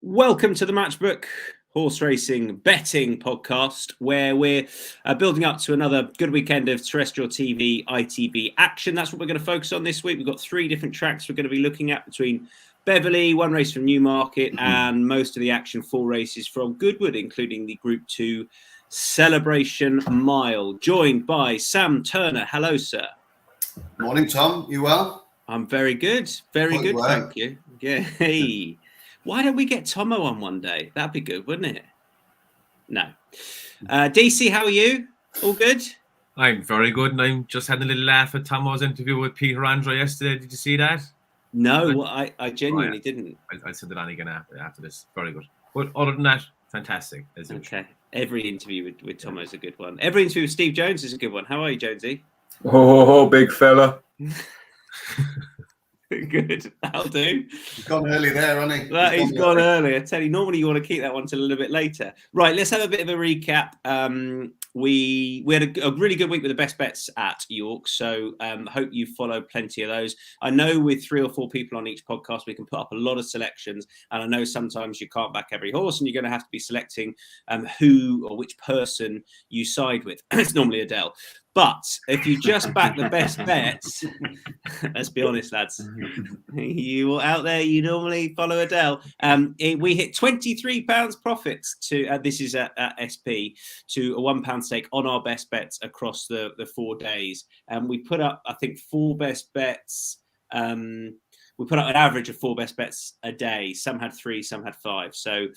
Welcome to the Matchbook horse racing betting podcast, where we're building up to another good weekend of terrestrial TV ITV action. That's what we're going to focus on this week. We've got three different tracks we're going to be looking at between Beverley, one race from Newmarket, and most of the action, 4 races from Goodwood, including the Group 2 Celebration Mile. Joined by Sam Turner. Hello, sir. Morning, Tom. You well? I'm very good. Very good, thank you. Yeah. Hey. Why don't we get Tomo on one day? That'd be good, wouldn't it? No. Deasy, how are you? All good? I'm very good, and I'm just had a little laugh at Tomo's interview with Peter Andre yesterday. Did you see that? No, I genuinely didn't. I'll send it on again after this. Very good. But other than that, fantastic. Okay. Every interview with Tomo is a good one. Every interview with Steve Jones is a good one. How are you, Jonesy? Oh, big fella. Good, that'll do. He's gone early there, hasn't he? He's gone early. I tell you, normally you want to keep that one till a little bit later. Right, let's have a bit of a recap. We had a really good week with the best bets at York, so hope you follow plenty of those. I know with 3 or 4 people on each podcast, we can put up a lot of selections, and I know sometimes you can't back every horse, and you're going to have to be selecting who or which person you side with. It's normally Adele. But if you just back the best bets, let's be honest, lads, you out there, you normally follow Adele. We hit £23 profits to, this is at SP, to a £1 stake on our best bets across the 4 days. And we put up, I think, 4 best bets. We put up an average of 4 best bets a day. Some had 3, some had 5. So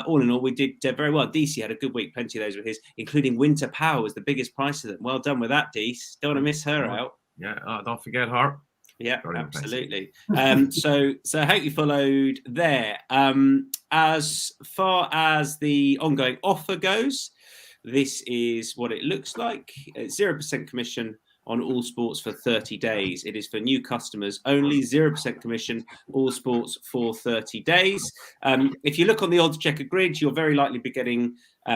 all in all, we did very well. Deasy had a good week. Plenty of those were his, including Winter Power was the biggest price of them. Well done with that, Dease. Don't want to miss her out. Yeah, don't forget her. Yeah, very absolutely. So I hope you followed there. As far as the ongoing offer goes, this is what it looks like. 0% commission on all sports for 30 days. It is for new customers only, 0% commission, all sports for 30 days. If you look on the odds checker grid, you'll very likely be getting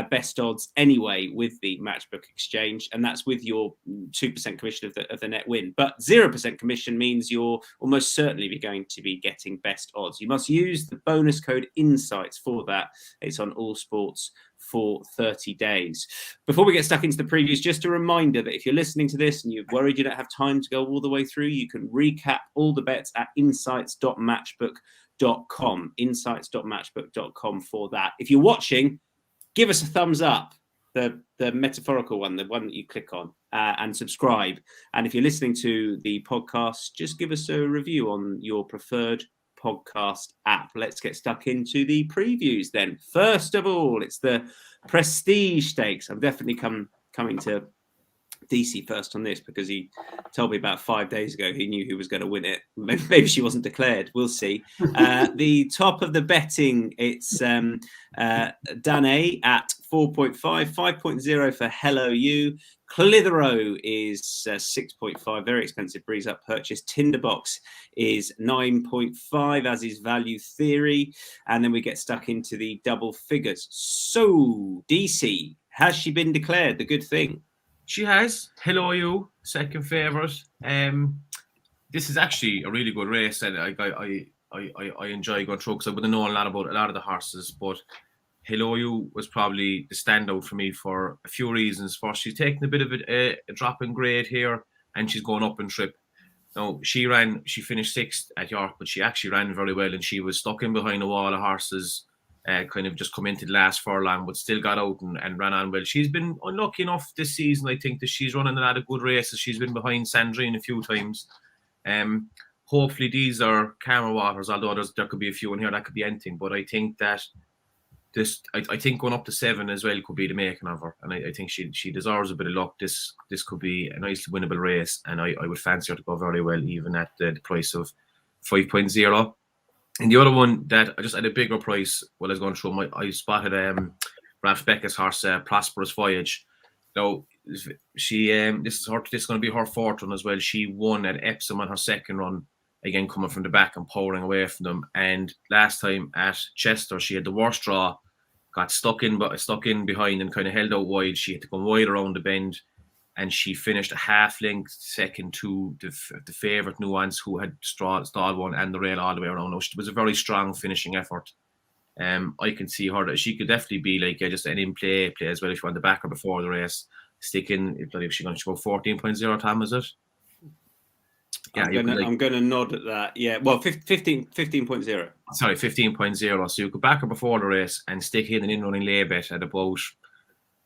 best odds anyway with the Matchbook exchange, and that's with your 2% commission of the net win. But 0% commission means you'll almost certainly be going to be getting best odds. You must use the bonus code INSIGHTS for that. It's on all sports for 30 days. Before we get stuck into the previews, just a reminder that if you're listening to this and you're worried you don't have time to go all the way through, you can recap all the bets at insights.matchbook.com, insights.matchbook.com for that. If you're watching, give us a thumbs up, the metaphorical one, the one that you click on, and subscribe. And if you're listening to the podcast, just give us a review on your preferred podcast app. Let's get stuck into the previews then. First of all, it's the Prestige Stakes. I'm definitely coming to Deasy first on this because he told me about 5 days ago he knew who was going to win it. Maybe she wasn't declared. We'll see. The top of the betting, it's Danae at 4.5, 5.0 for Hello You. Clitheroe is 6.5, very expensive breeze up purchase. Tinderbox is 9.5, as is Value Theory. And then we get stuck into the double figures. So, DC, has she been declared the good thing? She has. Hello You, second favourite. This is actually a really good race, and I enjoy going through because I wouldn't know a lot about a lot of the horses, but Hello You was probably the standout for me for a few reasons. First, she's taking a bit of a drop in grade here, and she's going up in trip. Now, she finished 6th at York, but she actually ran very well, and she was stuck in behind a wall of horses, kind of just come into the last furlong, but still got out and ran on well. She's been unlucky enough this season, I think, that she's running a lot of good races. She's been behind Sandrine a few times. Hopefully these are calmer waters, although there could be a few in here that could be anything, but I think that I think going up to 7 as well could be the making of her, and I think she deserves a bit of luck. This could be a nicely winnable race, and I would fancy her to go very well, even at the price of 5.0. And the other one that I just had a bigger price while I was going through, I spotted Ralph Beckett's horse, Prosperous Voyage. Now, she this is going to be her 4th run as well. She won at Epsom on her 2nd run, again coming from the back and powering away from them. And last time at Chester, she had the worst draw, got stuck in behind and kind of held out wide. She had to go wide around the bend, and she finished a half length second to the favourite Nuance, who had stalled one and the rail all the way around. It was a very strong finishing effort. I can see her that she could definitely be like just an in-play as well if you want to back her before the race. Stick in, if she's going to go 14.0, Tom, is it? Yeah, I'm gonna nod at that. Yeah, well, 15.0. Sorry, 15.0. So you could back her before the race and stick in an in-running lay bet at about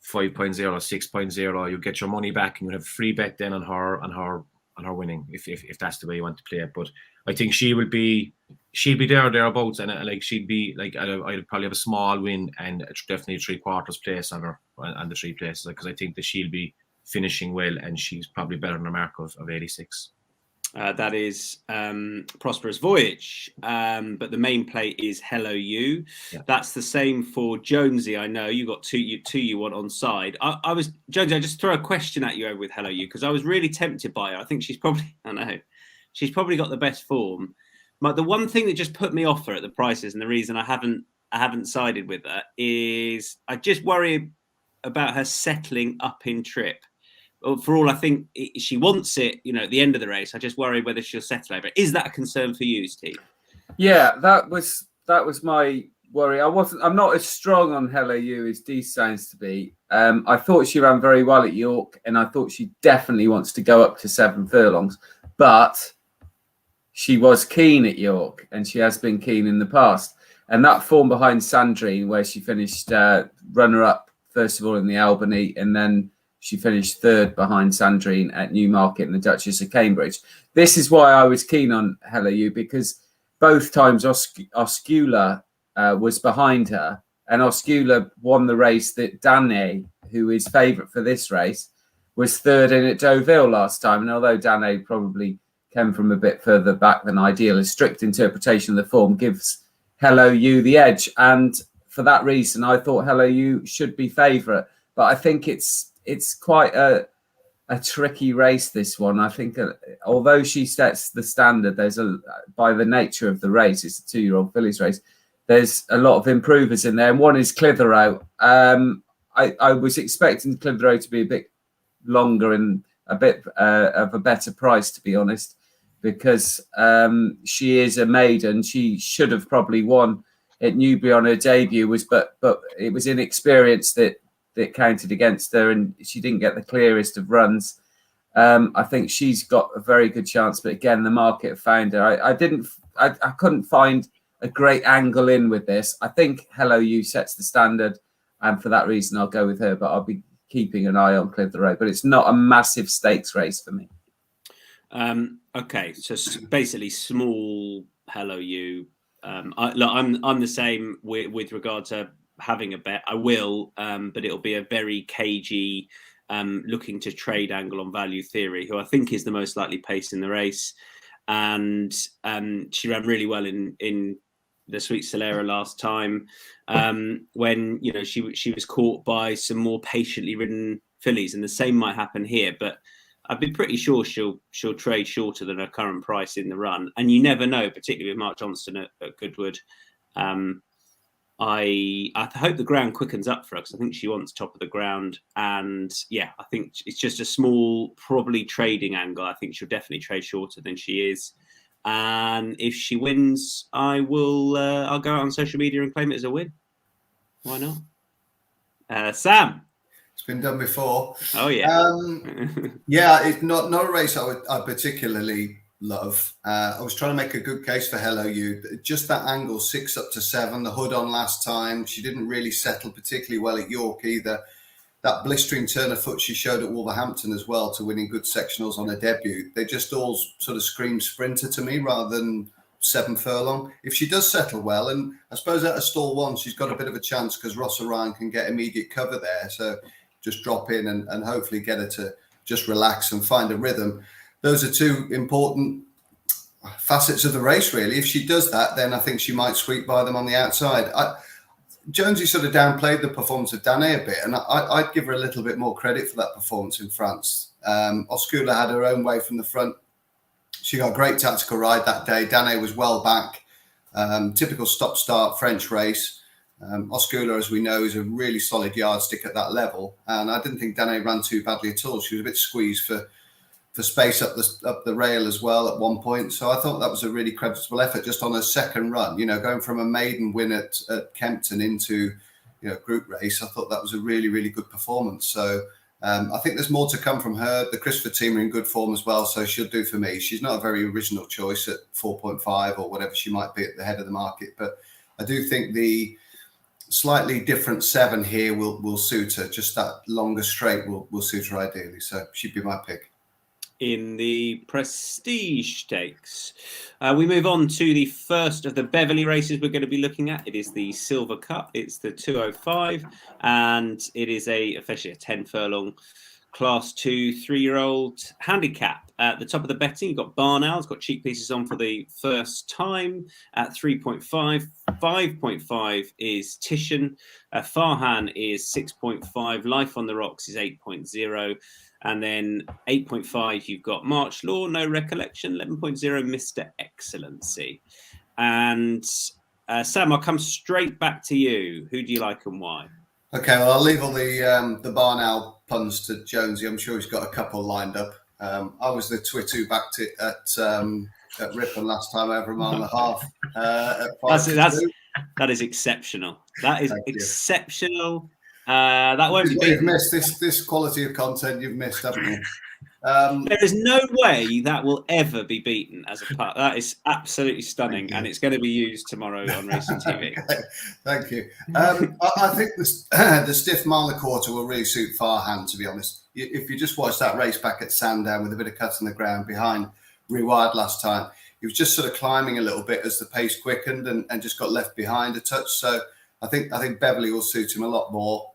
5.0, 6.0. You get your money back and you have a free bet then on her winning if that's the way you want to play it. But I think she'll be thereabouts, and like she'd be like I'd probably have a small win and definitely a 3/4 place on her on the 3 places, because I think that she'll be finishing well and she's probably better than a mark of 86. That is Prosperous Voyage, but the main play is Hello You. Yeah. That's the same for Jonesy. I know you got two you want on side. I was Jonesy. I just throw a question at you over with Hello You because I was really tempted by her. I think she's probably got the best form. But the one thing that just put me off her at the prices, and the reason I haven't sided with her, is I just worry about her settling up in trip. For all I think she wants it, at the end of the race, I just worry whether she'll settle over. Is that a concern for you, Steve? Yeah, that was my worry. I'm not as strong on Hello You as Deasy sounds to be. I thought she ran very well at York, and I thought she definitely wants to go up to 7 furlongs. But she was keen at York, and she has been keen in the past. And that form behind Sandrine, where she finished runner-up, first of all, in the Albany, and then she finished 3rd behind Sandrine at Newmarket and the Duchess of Cambridge. This is why I was keen on Hello You, because both times Oscula was behind her, and Oscula won the race that Danae, who is favourite for this race, was 3rd in at Deauville last time. And although Danae probably came from a bit further back than ideal, a strict interpretation of the form gives Hello You the edge. And for that reason, I thought Hello You should be favourite. But I think it's quite a tricky race, this one. I think although she sets the standard, by the nature of the race, it's a 2-year-old fillies race, there's a lot of improvers in there, and one is Clitheroe. I was expecting Clitheroe to be a bit longer and a bit of a better price, to be honest, because she is a maiden. She should have probably won at Newbury on her debut, but it was inexperience that counted against her, and she didn't get the clearest of runs. I think she's got a very good chance, but again, the market found her. I couldn't find a great angle in with this. I think Hello You sets the standard, and for that reason, I'll go with her. But I'll be keeping an eye on Clitheroe. But it's not a massive stakes race for me. Okay, so basically, small Hello You. I'm the same with regard to having a bet. I will, but it'll be a very cagey, looking to trade angle on Value Theory, who I think is the most likely pace in the race. And she ran really well in the Sweet Solera last time, when she was caught by some more patiently ridden fillies, and the same might happen here. But I'd be pretty sure she'll trade shorter than her current price in the run, and you never know, particularly with Mark Johnston at Goodwood. I hope the ground quickens up for her, because I think she wants top of the ground. And yeah, I think it's just a small, probably trading angle. I think she'll definitely trade shorter than she is. And if she wins, I'll go out on social media and claim it as a win. Why not? Sam? It's been done before. Oh, yeah. Yeah, it's not a race I particularly love. I was trying to make a good case for Hello You. Just that angle, 6 up to 7, the hood on last time. She didn't really settle particularly well at York either. That blistering turn of foot she showed at Wolverhampton as well, to winning good sectionals on her debut. They just all sort of scream sprinter to me rather than 7 furlong. If she does settle well, and I suppose at a stall 1, she's got a bit of a chance because Ross Orion can get immediate cover there. So just drop in and hopefully get her to just relax and find a rhythm. Those are 2 important facets of the race, really. If she does that, then I think she might squeak by them on the outside. Jonesy sort of downplayed the performance of Danae a bit, and I'd give her a little bit more credit for that performance in France. Oscula had her own way from the front. She got a great tactical ride that day. Danae was well back. Typical stop-start French race. Oscula, as we know, is a really solid yardstick at that level, and I didn't think Danae ran too badly at all. She was a bit squeezed for for space up the rail as well at one point. So I thought that was a really creditable effort just on a second run. Going from a maiden win at Kempton into group race. I thought that was a really, really good performance. So I think there's more to come from her. The Christopher team are in good form as well, so she'll do for me. She's not a very original choice at 4.5 or whatever she might be at the head of the market, but I do think the slightly different 7 here will suit her. Just that longer straight will suit her ideally. So she'd be my pick. In the Prestige Stakes, we move on to the first of the Beverley races we're going to be looking at. It is the Silver Cup. It's the 205, and it is officially a 10 furlong Class 2 3-year-old handicap. At the top of the betting, you've got Barnell's got cheek pieces on for the first time at 3.5. 5.5 is Titian. Farhan is 6.5. Life on the Rocks is 8.0. And then 8.5, you've got March Law, No Recollection. 11.0, Mr. Excellency. And Sam, I'll come straight back to you. Who do you like and why? Okay, well, I'll leave all the Barnell puns to Jonesy. I'm sure he's got a couple lined up. I was the twit who backed it at Ripon last time over a mile and a half. That is exceptional. That is exceptional. That won't be You've missed this quality of content. You've missed, haven't you? There is no way that will ever be beaten as a part. That is absolutely stunning, and it's going to be used tomorrow on Racing TV. Okay. Thank you. I think the stiff mile and a quarter will really suit Farhan, to be honest. If you just watch that race back at Sandown with a bit of cut in the ground behind Rewired last time, he was just sort of climbing a little bit as the pace quickened and just got left behind a touch. So I think Beverley will suit him a lot more.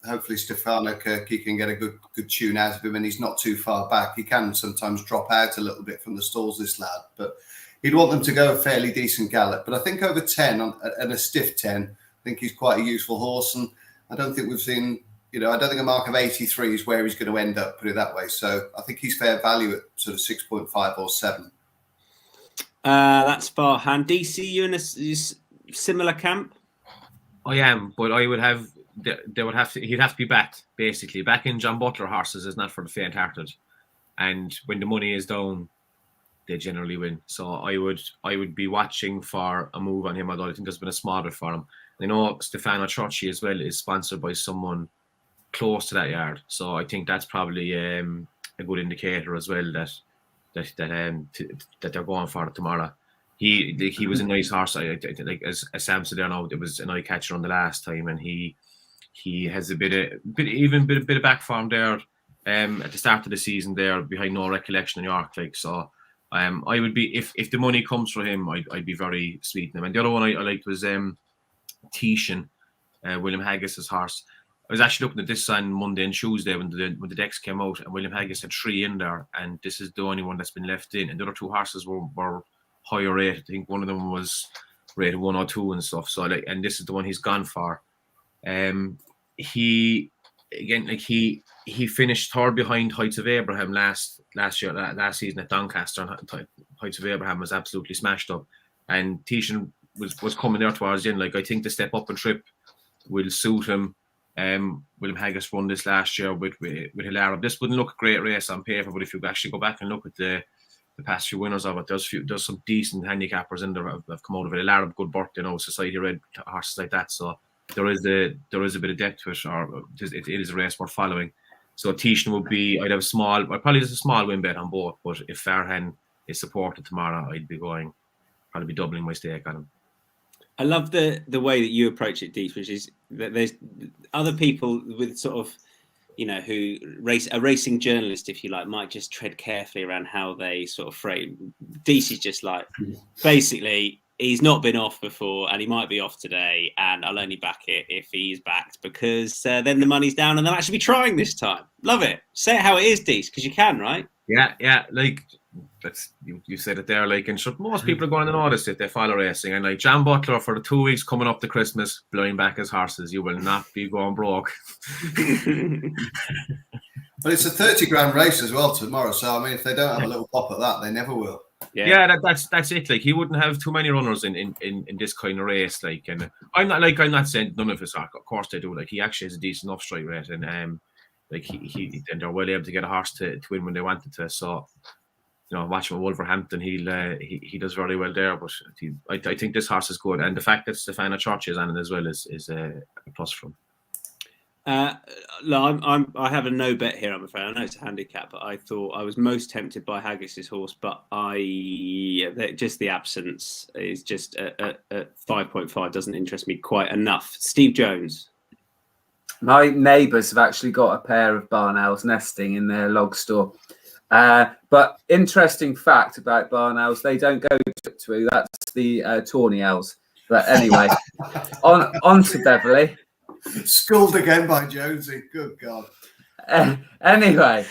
Hopefully Stefano Kirky can get a good tune out of him, and he's not too far back. He can sometimes drop out a little bit from the stalls, this lad, but he'd want them to go a fairly decent gallop. But I think over 10 and a stiff 10, I think he's quite a useful horse, and I don't think we've seen, I don't think a mark of 83 is where he's going to end up, put it that way. So I think he's fair value at sort of 6.5 or 7. That's Farhan. Deasy, you in a similar camp? I am, but I would have. He'd have to be backed, basically. Backing John Butler horses is not for the faint-hearted, and when the money is down, they generally win. So I would be watching for a move on him. Although I think there's been a small bit for him. I know Stefano Trocchi as well is sponsored by someone close to that yard, so I think that's probably a good indicator as well that they're going for it tomorrow. He was a nice horse. I like as Sam said there now, it was an eye catcher on the last time, and he has a bit of back form there at the start of the season there behind No Recollection in York. Like, so I would be, if the money comes for him, I'd be very sweet in him. And the other one I liked was Titian, William Haggis's horse. I was actually looking at this on Monday and Tuesday when the decks came out, and William Haggis had 3 in there, and this is the only one that's been left in. And the other 2 horses were higher rated. I think one of them was rated 102 and stuff. So and this is the one he's gone for. He finished 3rd behind Heights of Abraham last season at Doncaster, and Heights of Abraham was absolutely smashed up. And Titian was coming there towards the end. Like, I think the step up and trip will suit him. William Haggis won this last year with Hilara. This wouldn't look a great race on paper, but if you actually go back and look at the past few winners of it, there's some decent handicappers in there have come out of it. Hilara, good birth, Society Red, horses like that. So there is a bit of depth to it, or it is a race worth following. So Titian would be, I'd probably just a small win bet on both, but if Farhan is supported tomorrow, I'd be probably be doubling my stake on him. I love the way that you approach it, Dees, which is that there's other people with sort of, who a racing journalist, if you like, might just tread carefully around how they sort of frame. Dees is just like, basically, he's not been off before, and he might be off today, and I'll only back it if he's backed, because then the money's down, and they'll actually be trying this time. Love it. Say it how it is, Dees, because you can, right? Yeah. Like, that's you said it there. Like, and sure, most people are going to notice it. They follow racing, and like John Butler for the 2 weeks coming up to Christmas, blowing back his horses. You will not be going broke. But it's a 30 grand race as well tomorrow. So I mean, if they don't have a little pop at that, they never will. Yeah, that's it. Like, he wouldn't have too many runners in this kind of race. Like, and I'm not saying none of us are. Of course they do. Like, he actually has a decent enough strike rate, and like and they're well able to get a horse to win when they wanted to. So, you know, watching with Wolverhampton, he does very well there. But I think this horse is good, and the fact that Stefano Church is on it as well is a plus for him. No, I have a no bet here, I'm afraid. I know it's a handicap, but I thought I was most tempted by Haggis's horse, but just the absence is just at 5.5 doesn't interest me quite enough. Steve Jones. My neighbours have actually got a pair of barn owls nesting in their log store. But interesting fact about barn owls, they don't go to that's the tawny owls. But anyway, on to Beverley. Schooled again by Jonesy. Good God. Anyway,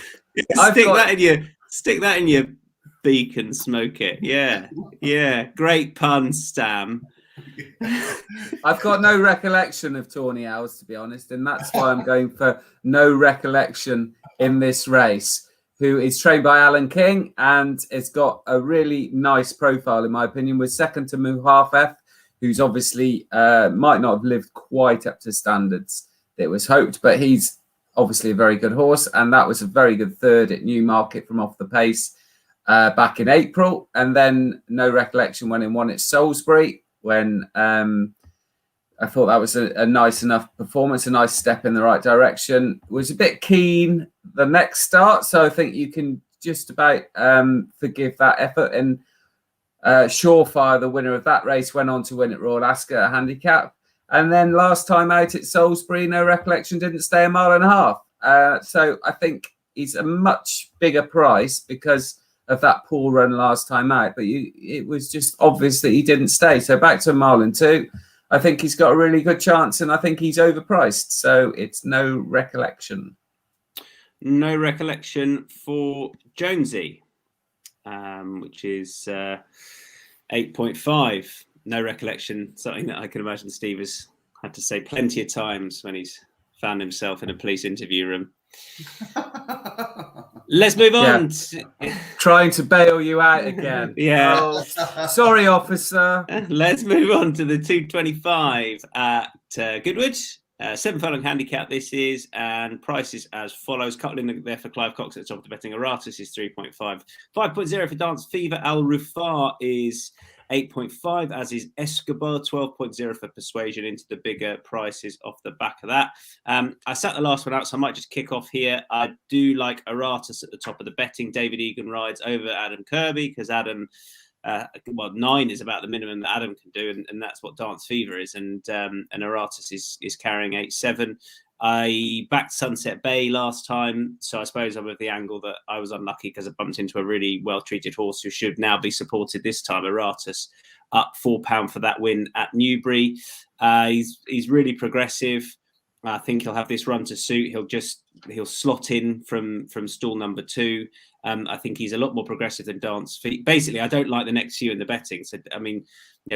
stick that in your beak and smoke it. Yeah. Great pun, Stam. I've got no recollection of tawny owls, to be honest, and that's why I'm going for no recollection in this race. Who is trained by Alan King and has got a really nice profile, in my opinion. Was second to Muhafef, who's obviously might not have lived quite up to standards that was hoped, but he's obviously a very good horse, and that was a very good third at Newmarket from off the pace back in April. And then no recollection when in won at Salisbury, when I thought that was a nice enough performance, a nice step in the right direction. Was a bit keen the next start, so I think you can just about forgive that effort. And Surefire, the winner of that race, went on to win at Royal Ascot at Handicap. And then last time out at Salisbury, no recollection, didn't stay a mile and a half. So I think he's a much bigger price because of that poor run last time out. But it was just obvious that he didn't stay. So back to a mile and two. I think he's got a really good chance, and I think he's overpriced. So it's no recollection. No recollection for Jonesy, which is 8.5. No recollection, something that I can imagine Steve has had to say plenty of times when he's found himself in a police interview room. Let's move on. Trying to bail you out again. Yeah. Oh, sorry, officer. Let's move on to the 225 at Goodwood. 7 furlong handicap this is, and prices as follows. Couple in there for Clive Cox at the top of the betting. Aratus is 3.5. 5.0 for Dance Fever. Al Rufar is 8.5, as is Escobar. 12.0 for Persuasion into the bigger prices off the back of that. I sat the last one out, so I might just kick off here. I do like Aratus at the top of the betting. David Egan rides over Adam Kirby because Adam, 9 is about the minimum that Adam can do, and that's what Dance Fever is. And Aratus is carrying 8.7. I backed Sunset Bay last time, so I suppose I'm with the angle that I was unlucky because I bumped into a really well-treated horse who should now be supported this time. Aratus up £4 for that win at Newbury. He's really progressive. I think he'll have this run to suit. He'll slot in from stall number 2. I think he's a lot more progressive than Dance Fever. Basically, I don't like the next few in the betting. So, I mean,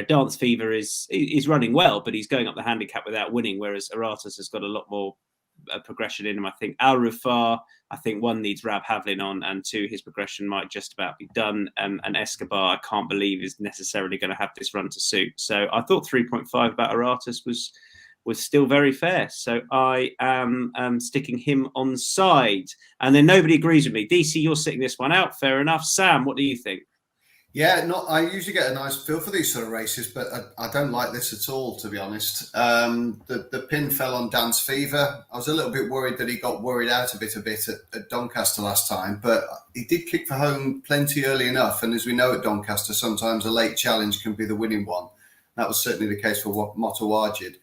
Dance Fever is running well, but he's going up the handicap without winning, whereas Aratus has got a lot more progression in him. I think Al Rufar, I think 1 needs Rab Havlin on, and 2, his progression might just about be done. And Escobar, I can't believe is necessarily going to have this run to suit. So I thought 3.5 about Aratus was still very fair. So I am sticking him on side. And then nobody agrees with me. Deasy, you're sitting this one out. Fair enough. Sam, what do you think? Yeah, I usually get a nice feel for these sort of races, but I don't like this at all, to be honest. The pin fell on Dance Fever. I was a little bit worried that he got worried out a bit at Doncaster last time, but he did kick for home plenty early enough. And as we know at Doncaster, sometimes a late challenge can be the winning one. That was certainly the case for Motawajid.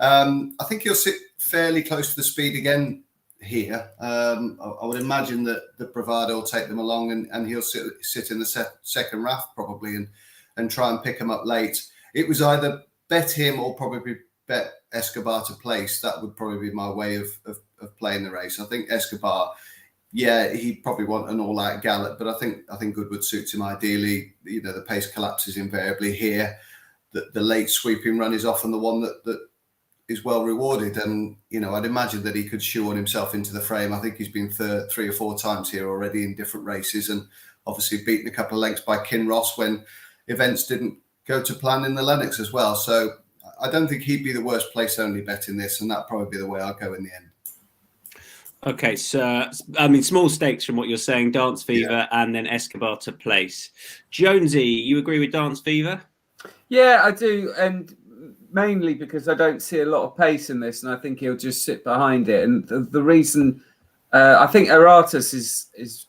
I think he'll sit fairly close to the speed again here. I would imagine that the bravado will take them along, and he'll sit in the second raft probably and try and pick him up late. It was either bet him or probably bet Escobar to place. That would probably be my way of playing the race. I think Escobar, he'd probably want an all-out gallop, but I think Goodwood suits him ideally. The pace collapses invariably here. The late sweeping run is often the one that is well rewarded, and I'd imagine that he could shoehorn himself into the frame. I think he's been 3 or 4 times here already in different races, and obviously beaten a couple of lengths by Kinross when events didn't go to plan in the Lennox as well. So I don't think he'd be the worst place only bet in this, and that'd probably be the way I'll go in the end. Okay, so I mean, small stakes from what you're saying, Dance Fever and then Escobar to place. Jonesy, you agree with Dance Fever? Yeah, I do, and mainly because I don't see a lot of pace in this, and I think he'll just sit behind it. And the reason I think Aratus is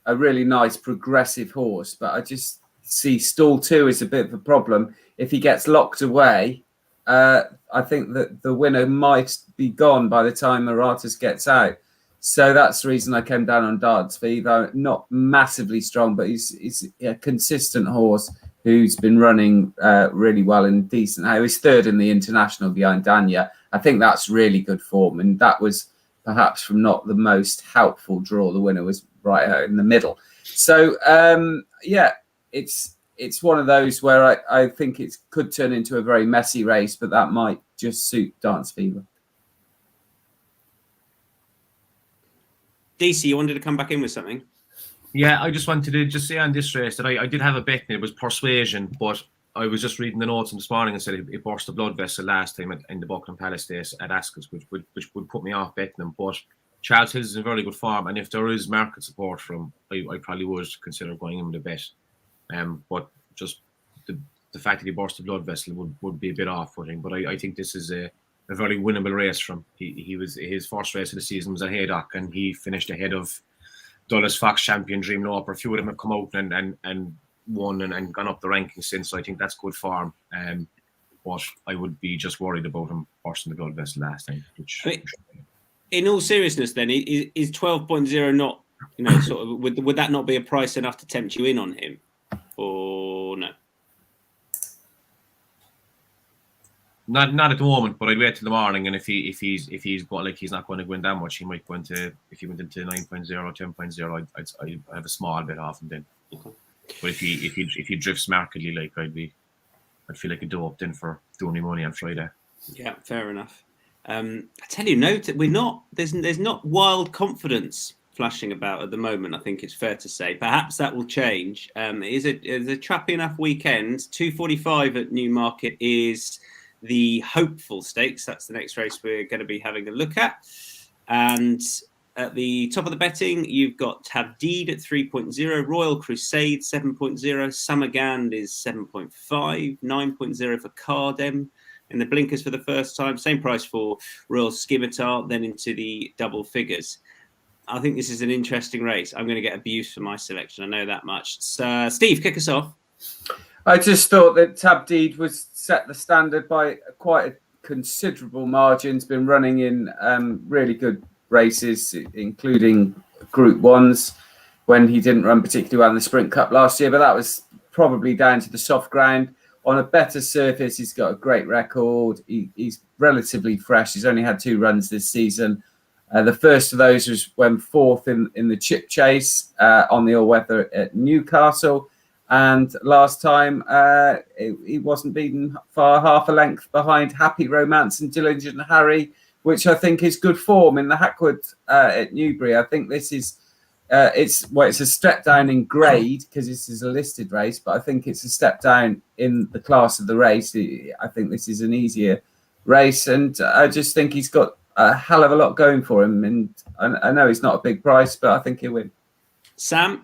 a really nice progressive horse, but I just see stall 2 is a bit of a problem. If he gets locked away, I think that the winner might be gone by the time Aratus gets out. So that's the reason I came down on Dance Fever. Not massively strong, but he's a consistent horse who's been running really well and decent. He was third in the international behind Dania. I think that's really good form, and that was perhaps from not the most helpful draw. The winner was right out in the middle. So yeah, it's one of those where I think it could turn into a very messy race, but that might just suit Dance Fever. Deasy, you wanted to come back in with something? Yeah, I just wanted to just say on this race that I did have a bet and it was Persuasion, but I was just reading the notes this morning and said it burst the blood vessel last time in the Buckingham Palace days at Ascot, which would put me off betting them. But Charles Hills is in very good form, and if there is market support from him, I probably would consider going in with a bet. But just the fact that he burst the blood vessel would be a bit off-putting. But I think this is a very winnable race from he was his first race of the season was at Haydock, and he finished ahead of Dulles Fox, Champion, Dream Loper. A few of them have come out and won and gone up the rankings since. So I think that's good form. But I would be just worried about him bursting the blood vessel last time. In all seriousness, then is 12.0 not, sort of would that not be a price enough to tempt you in on him, or no? Not at the moment, but I'd wait till the morning, and if he's got like he's not going to win that much, he might go into, if he went into 9.0, 10.0, I'd have a small bit off him then. Okay. But if he drifts markedly, like I'd feel like a dope then for doing any money on Friday. Yeah, fair enough. I tell you, note that we're not there's not wild confidence flashing about at the moment. I think it's fair to say. Perhaps that will change. It is a trappy enough weekend. 2:45 at Newmarket is the hopeful stakes. That's the next race we're going to be having a look at. And at the top of the betting, you've got Tabdeed at 3.0, Royal Crusade 7.0, Summergand is 7.5, 9.0 for Cardem in the blinkers for the first time. Same price for Royal Scimitar, then into the double figures. I think this is an interesting race. I'm going to get abuse for my selection. I know that much. So, Steve, kick us off. I just thought that Tabdeed was set the standard by quite a considerable margin. It's been running in really good races, including Group 1s, when he didn't run particularly well in the Sprint Cup last year, but that was probably down to the soft ground. On a better surface, he's got a great record. He's relatively fresh. He's only had 2 runs this season. The first of those was when 4th in the chip chase on the all-weather at Newcastle. And last time, he wasn't beaten far, half a length behind Happy Romance and Diligent Harry, which I think is good form in the Hackwood at Newbury. I think this is it's a step down in grade because this is a listed race, but I think it's a step down in the class of the race. I think this is an easier race, and I just think he's got a hell of a lot going for him. And I know he's not a big price, but I think he'll win. Sam?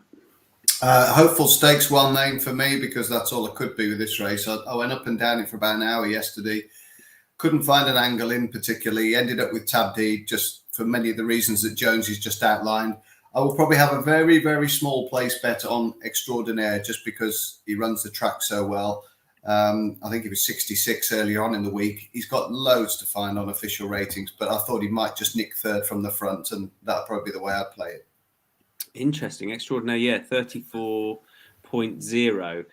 Hopeful stakes, well named for me, because that's all it could be with this race. I went up and down it for about an hour yesterday. Couldn't find an angle in particularly. Ended up with Tabdeed just for many of the reasons that Jonesy's just outlined. I will probably have a very, very small place bet on Extraordinaire just because he runs the track so well. I think he was 66 earlier on in the week. He's got loads to find on official ratings, but I thought he might just nick 3rd from the front, and that'll probably be the way I'd play it. Interesting. Extraordinaire, yeah, 34.0.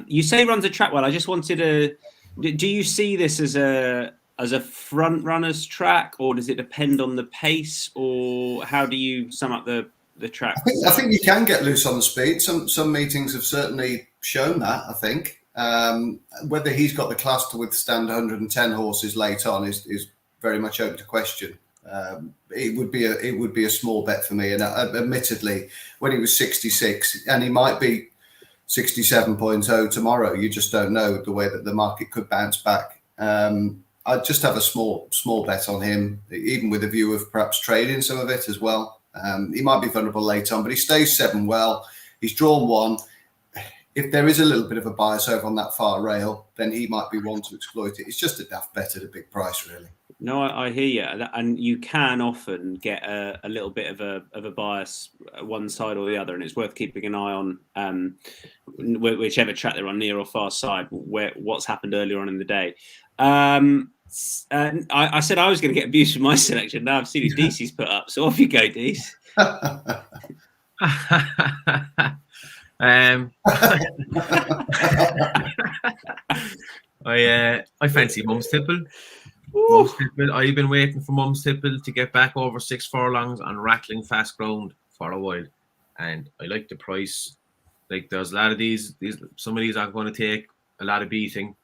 You say runs a track well. I just wanted to... Do you see this as a front runner's track, or does it depend on the pace, or how do you sum up the track? I think you can get loose on the speed. Some meetings have certainly shown that, I think. Whether he's got the class to withstand 110 horses late on is very much open to question. It would be a small bet for me, and admittedly, when he was 66, and he might be 67.0 tomorrow, you just don't know the way that the market could bounce back. I I'd just have a small bet on him, even with a view of perhaps trading some of it as well. He might be vulnerable late on, but he stays 7 well. He's drawn 1. If there is a little bit of a bias over on that far rail, then he might be one to exploit it. It's just a daft bet at a big price, really. No, I hear you, and you can often get a little bit of a bias one side or the other, and it's worth keeping an eye on whichever track they're on, near or far side, what's happened earlier on in the day. I said I was going to get abuse from my selection. Now I've seen who Deasy's put up, so off you go, Deasy. I fancy Mum's Tipple. I've been waiting for Mum's Tipple to get back over 6 furlongs on rattling fast ground for a while, and I like the price. Like, there's a lot of these some of these are going to take a lot of beating.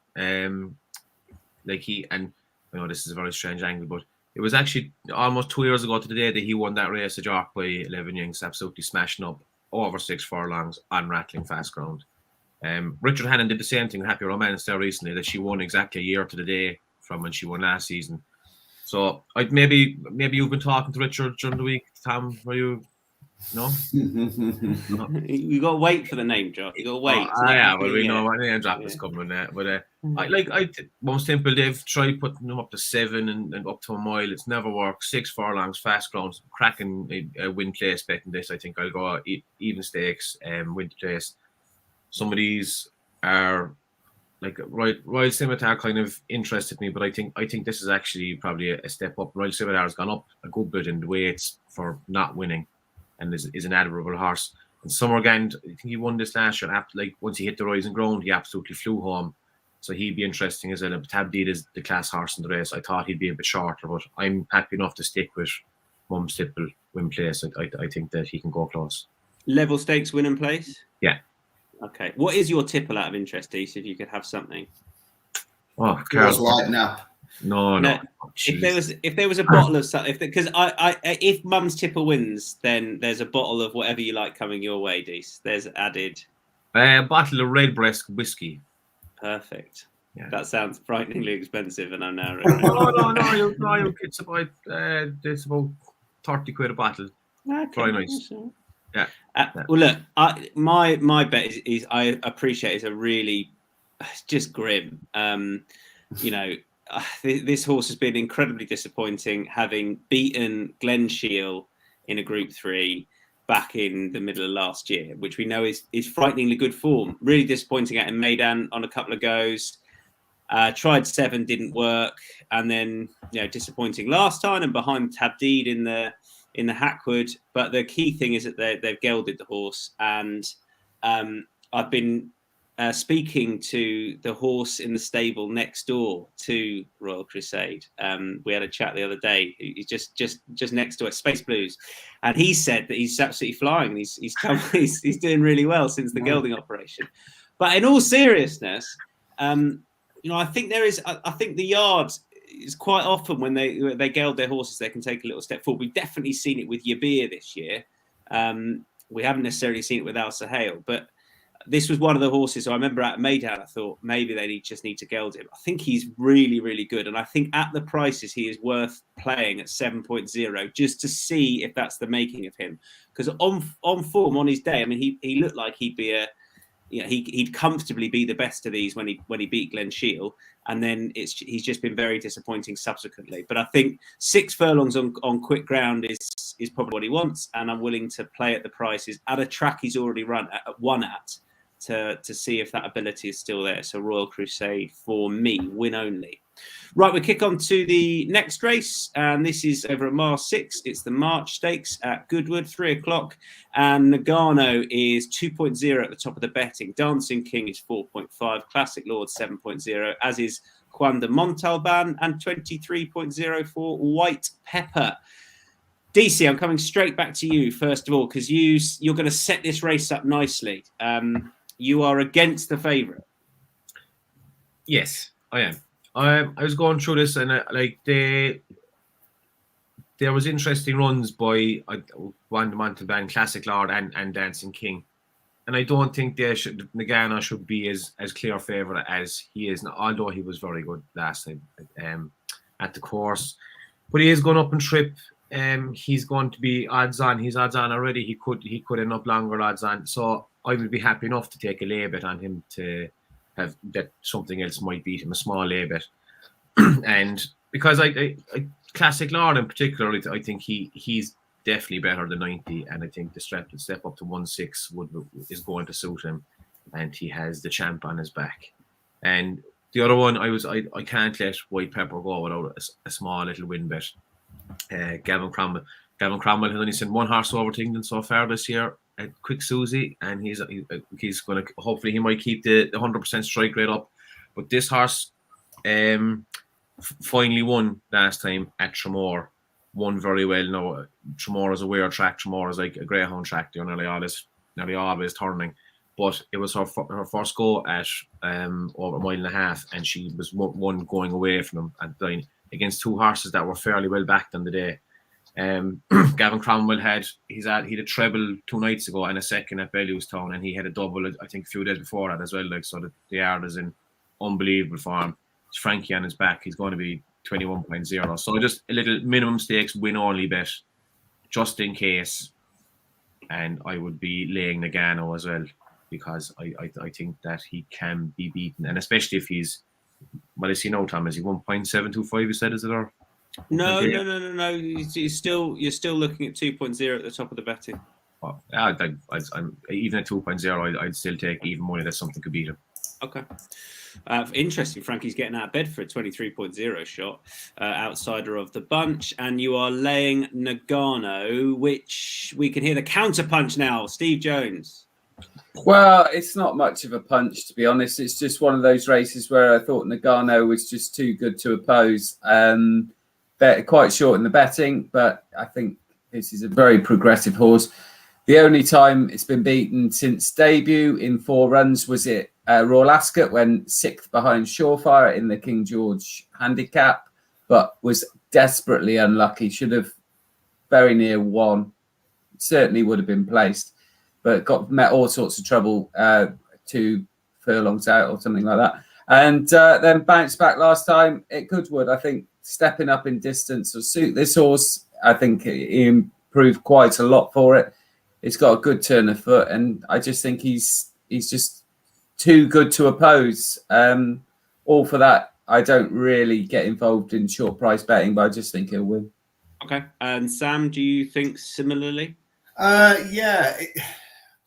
Like he, and I know this is a very strange angle, but it was actually almost 2 years ago to the day that he won that race at York by 11 Yanks, absolutely smashing up over 6 furlongs on rattling fast ground. Richard Hannon did the same thing with Happy Romance there recently, that she won exactly a year to the day from when she won last season. So maybe you've been talking to Richard during the week, Tom. Were you? No. You got to wait for the name drop. You got to wait. Well, we know what name drop is coming. But Mum's Temple, they've tried putting them up to 7 and up to a mile. It's never worked. 6 furlongs, fast ground, cracking win place betting this. I think I'll go even stakes, win place. Some of these are like Royal Scimitar kind of interested me, but I think this is actually probably a step up. Royal Scimitar has gone up a good bit in the weights for not winning, and is an admirable horse. And Summergand, I think he won this last year. Like, once he hit the rising ground, he absolutely flew home. So he'd be interesting as well. Tabdeed is the class horse in the race. I thought he'd be a bit shorter, but I'm happy enough to stick with Mum's Tipple win place. I think that he can go close. Level stakes win and place? Yeah. Okay. What is your tipple out of interest, Deasy, if you could have something? Oh, Carl's light nap. No. If there was a bottle of something, because if Mum's Tipple wins, then there's a bottle of whatever you like coming your way, Deasy. There's added. A bottle of Redbreast whiskey. Perfect. Yeah. That sounds frighteningly expensive, and I'm now. No. It's about £30 a bottle. Okay. Very nice. Yeah. Well, look, my bet is I appreciate it's a really just grim. This horse has been incredibly disappointing, having beaten Glen Shiel in a Group 3 back in the middle of last year, which we know is frighteningly good form. Really disappointing out in Maidan on a couple of goes. Tried 7, didn't work, and then disappointing last time and behind Tabdeed in the Hackwood. But the key thing is that they've gelded the horse, and I've been speaking to the horse in the stable next door to Royal Crusade. We had a chat the other day. He's just next door at Space Blues, and he said that he's absolutely flying. And he's doing really well since the gelding operation. But in all seriousness, I think I think the yard is quite often when they geld their horses, they can take a little step forward. We've definitely seen it with Yabir this year. We haven't necessarily seen it with Al Sahel, but this was one of the horses. So I remember at Maidan, I thought maybe they just need to geld him. I think he's really, really good. And I think at the prices, he is worth playing at 7.0 just to see if that's the making of him. Because on form, on his day, I mean, he looked like he'd be he'd comfortably be the best of these when he beat Glen Shiel. And then he's just been very disappointing subsequently. But I think 6 furlongs on quick ground is probably what he wants. And I'm willing to play at the prices at a track he's already won at. To see if that ability is still there. So Royal Crusade for me, win only. Right, we kick on to the next race, and this is over at Mile 6. It's the March Stakes at Goodwood, 3 o'clock, and Nagano is 2.0 at the top of the betting. Dancing King is 4.5, Classic Lord 7.0, as is Juan de Montalban, and 23.0 for White Pepper. Deasy, I'm coming straight back to you first of all, because you're going to set this race up nicely. You are against the favourite. Yes, I am. I was going through this, and there was interesting runs by Juan de Montalban, Classic Lord, and Dancing King. I don't think Nagano should be as clear favourite as he is now, although he was very good last time at the course. But he is going up in trip. He's going to be odds on. He's odds on already. He could end up longer odds on. So I would be happy enough to take a lay bet on him to have that something else might beat him, a small lay bet. And because I Classic Lord in particular, I think he's definitely better than 90, and I think the step up to 1.6 is going to suit him, and he has the champ on his back. And the other one, I can't let White Pepper go without a small little win bet. Gavin Cromwell. Gavin Cromwell has only sent one horse over to England so far this year at Quick Susie, and he's going to, hopefully he might keep the 100% strike rate up. But this horse finally won last time at Tramore. Won very well. Now Tramore is a weird track. Tramore is like a greyhound track. They're nearly always turning. But it was her first go at over 1.5 miles, and she was one going away from him at the line against two horses that were fairly well backed on the day. Gavin Cromwell had a treble 2 nights ago and a second at Bellewstown, and he had a double I think a few days before that as well. Like, so the yard is in unbelievable form. It's Frankie on his back. He's going to be 21.0. So just a little minimum stakes win only bet just in case, and I would be laying Nagano as well, because I think that he can be beaten, and especially if he's, what is he now, Tom? Is he 1.725? You said, is it, or? No. You're still looking at 2.0 at the top of the betting. Well, I'm even at 2.0. I'd still take even money that something could beat him. Okay. Interesting. Frankie's getting out of bed for a 23.0 shot, outsider of the bunch, and you are laying Nagano, which we can hear the counter punch now. Steve Jones. Well, it's not much of a punch, to be honest. It's just one of those races where I thought Nagano was just too good to oppose. They're quite short in the betting, but I think this is a very progressive horse. The only time it's been beaten since debut in 4 runs was at Royal Ascot, when 6th behind Surefire in the King George Handicap, but was desperately unlucky. Should have very near won. Certainly would have been placed, but met all sorts of trouble 2 furlongs out or something like that. And then bounced back last time at Goodwood. I think stepping up in distance will suit this horse. I think he improved quite a lot for it. It's got a good turn of foot, and I just think he's just too good to oppose. All for that, I don't really get involved in short price betting, but I just think he'll win. Okay. And Sam, do you think similarly? Yeah.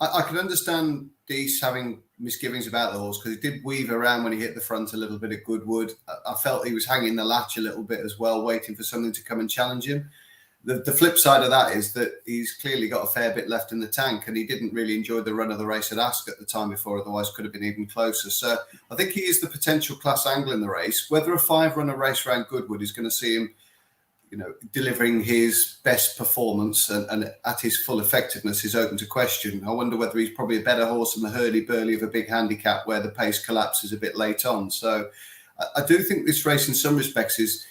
I can understand Dease having misgivings about the horse, because he did weave around when he hit the front a little bit at Goodwood. I felt he was hanging the latch a little bit as well, waiting for something to come and challenge him. The flip side of that is that he's clearly got a fair bit left in the tank, and he didn't really enjoy the run of the race at Ascot at the time before, otherwise could have been even closer. So I think he is the potential class angler in the race. Whether a 5-runner race around Goodwood is going to see him, delivering his best performance and at his full effectiveness is open to question. I wonder whether he's probably a better horse than the hurly-burly of a big handicap where the pace collapses a bit late on. So I do think this race in some respects is